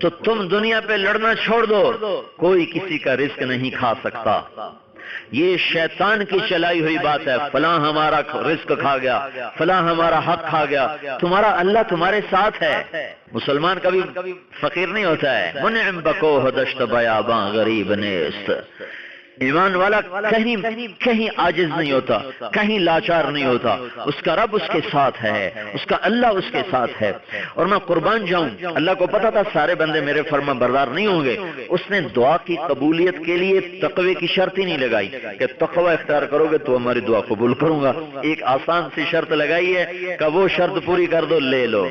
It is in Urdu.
تو تم دنیا پہ لڑنا چھوڑ دو، کوئی کسی کا رزق نہیں کھا سکتا۔ یہ شیطان کی چلائی ہوئی بات ہے، فلاں ہمارا رزق کھا گیا، فلاں ہمارا حق کھا گیا۔ تمہارا اللہ تمہارے ساتھ ہے۔ مسلمان کبھی فقیر نہیں ہوتا ہے۔ منعم بکوہ دشت بیاباں غریب نیست۔ ایمان والا کہیں عاجز نہیں ہوتا، کہیں لاچار نہیں ہوتا، اس کا رب اس کے ساتھ ہے، اس کا اللہ اس کے ساتھ ہے۔ اور میں قربان جاؤں، اللہ کو پتا تھا سارے بندے میرے فرما بردار نہیں ہوں گے، اس نے دعا کی قبولیت کے لیے تقوی کی شرط ہی نہیں لگائی کہ تقوی اختیار کرو گے تو ہماری دعا قبول کروں گا۔ ایک آسان سی شرط لگائی ہے کہ وہ شرط پوری کر دو، لے لو۔